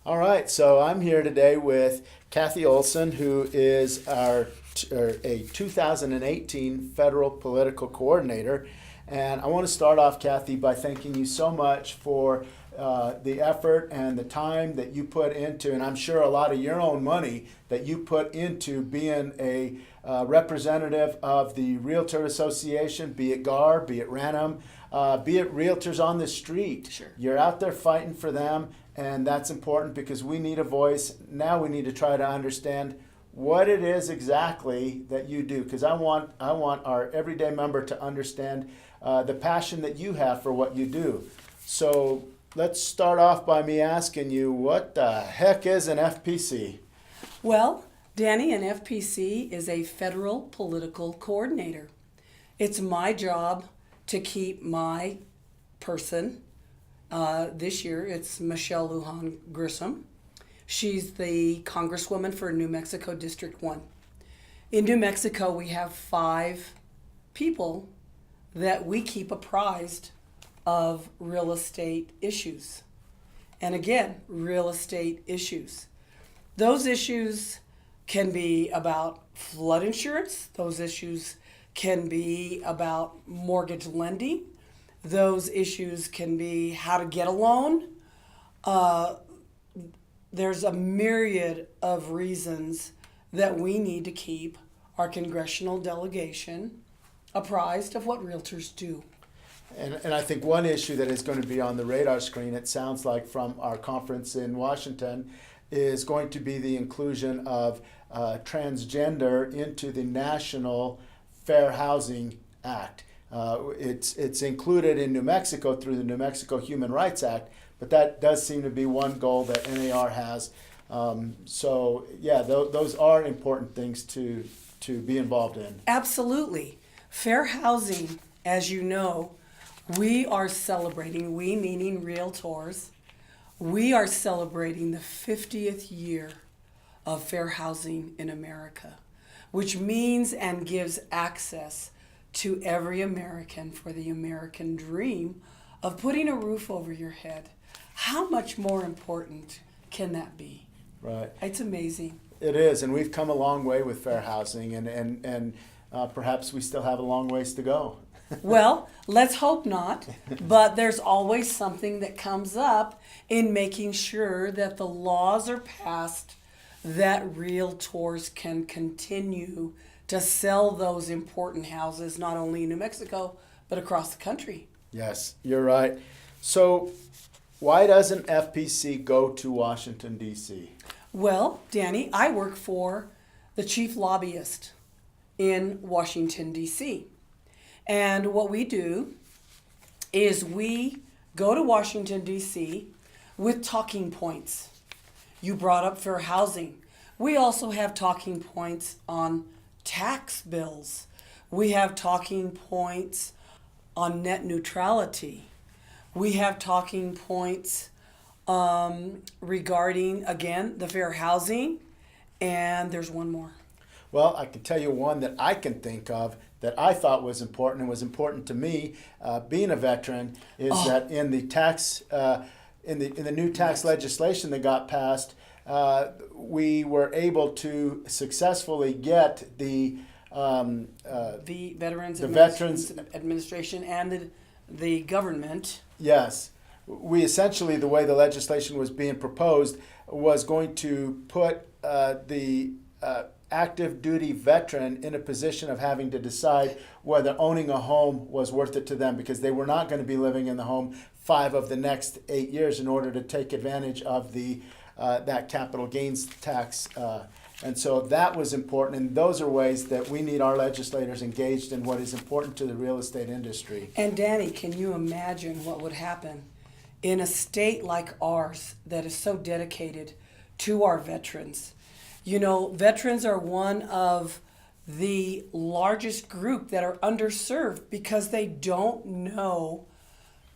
All right, so I'm here today with Cathy Olson, who is a 2018 federal political coordinator. And I want to start off, Cathy, by thanking you so much for the effort and the time that you put into, and I'm sure a lot of your own money that you put into being a representative of the Realtor Association, be it GAR, be it RANM, be it Realtors on the street. Sure. You're out there fighting for them, and that's important because we need a voice. Now we need to try to understand what it is exactly that you do, because I want our everyday member to understand the passion that you have for what you do. So let's start off by me asking you, what the heck is an FPC? Well, Danny, an FPC is a federal political coordinator. It's my job to keep my person. This year, it's Michelle Lujan Grissom. She's the Congresswoman for New Mexico District 1. In New Mexico, we have 5 people that we keep apprised of real estate issues. And again, real estate issues. Those issues can be about flood insurance. Those issues can be about mortgage lending. Those issues can be how to get a loan. There's a myriad of reasons that we need to keep our congressional delegation apprised of what realtors do. And I think one issue that is going to be on the radar screen, it sounds like from our conference in Washington, is going to be the inclusion of transgender into the National Fair Housing Act. It's included in New Mexico through the New Mexico Human Rights Act, but that does seem to be one goal that NAR has. Those are important things to be involved in. Absolutely. Fair housing, as you know, we are celebrating, we meaning Realtors, we are celebrating the 50th year of fair housing in America, which means and gives access to every American for the American dream of putting a roof over your head. How much more important can that be? Right. It's amazing. It is, and we've come a long way with fair housing, and perhaps we still have a long ways to go. Well, let's hope not, but there's always something that comes up in making sure that the laws are passed that realtors can continue to sell those important houses, not only in New Mexico, but across the country. Yes, you're right. So why doesn't FPC go to Washington, D.C.? Well, Danny, I work for the chief lobbyist in Washington, D.C. And what we do is we go to Washington, D.C. with talking points. You brought up fair housing. We also have talking points on tax bills. We have talking points on net neutrality. We have talking points regarding, again, the fair housing. And there's one more. Well, I can tell you one that I can think of that I thought was important and was important to me, being a veteran, is that in the tax, in the new tax legislation that got passed, we were able to successfully get the Veterans Administration and the government. Yes. We essentially, the way the legislation was being proposed, was going to put the active duty veteran in a position of having to decide whether owning a home was worth it to them, because they were not going to be living in the home 5 of the next 8 years in order to take advantage of the that capital gains tax. And so that was important, and those are ways that we need our legislators engaged in what is important to the real estate industry. And Danny, can you imagine what would happen in a state like ours that is so dedicated to our veterans? You know, veterans are one of the largest group that are underserved because they don't know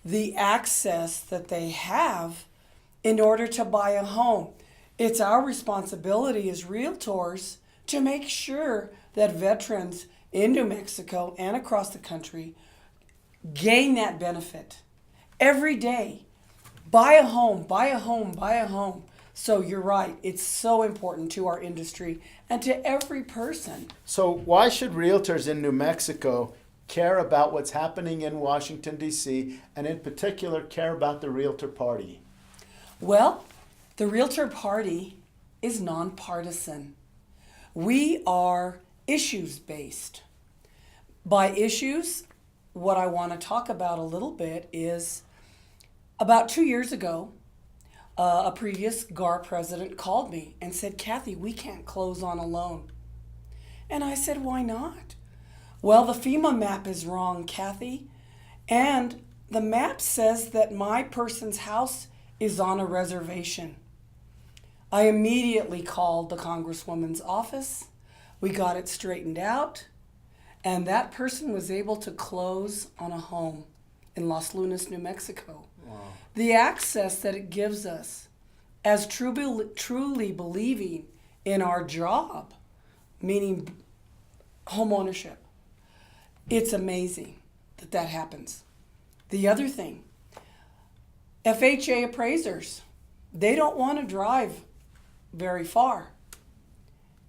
the access that they have in order to buy a home. It's our responsibility as realtors to make sure that veterans in New Mexico and across the country gain that benefit every day. Buy a home, buy a home, buy a home. So you're right. It's so important to our industry and to every person. So why should realtors in New Mexico care about what's happening in Washington, D.C., and in particular care about the Realtor Party? Well, the Realtor Party is nonpartisan. We are issues-based. By issues, what I want to talk about a little bit is about 2 years ago, a previous GAR president called me and said, Cathy, we can't close on a loan. And I said, why not? Well, the FEMA map is wrong, Cathy. And the map says that my person's house is on a reservation. I immediately called the Congresswoman's office. We got it straightened out. And that person was able to close on a home in Los Lunas, New Mexico. Wow. The access that it gives us as truly believing in our job, meaning home ownership, it's amazing that that happens. The other thing, FHA appraisers, they don't want to drive very far.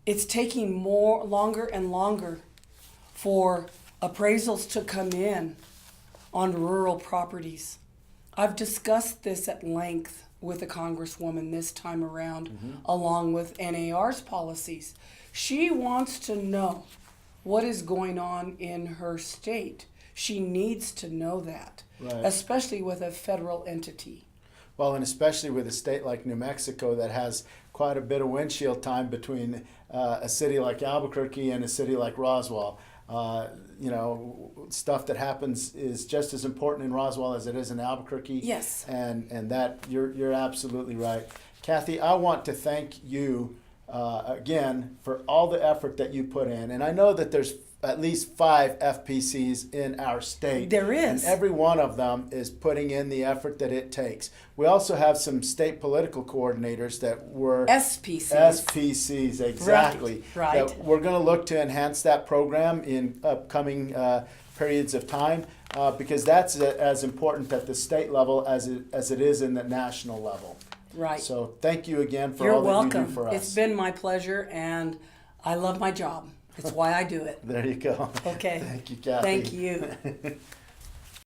It's taking longer and longer for appraisals to come in on rural properties. I've discussed this at length with a congresswoman this time around, along with NAR's policies. She wants to know what is going on in her state. She needs to know that, Right. especially with a federal entity. Well, and especially with a state like New Mexico that has quite a bit of windshield time between a city like Albuquerque and a city like Roswell. Stuff that happens is just as important in Roswell as it is in Albuquerque. Yes. And that you're absolutely right. Kathy, I want to thank you again for all the effort that you put in. And I know that there's at least 5 FPCs in our state. There is. And every one of them is putting in the effort that it takes. We also have some state political coordinators that were SPCs. SPCs, exactly. Right. That we're going to look to enhance that program in upcoming periods of time because that's as important at the state level as it is in the national level. Right. So thank you again for You're all that welcome. you do for us. It's been my pleasure, and I love my job. It's why I do it. There you go. Okay. Thank you, Kathy. Thank you.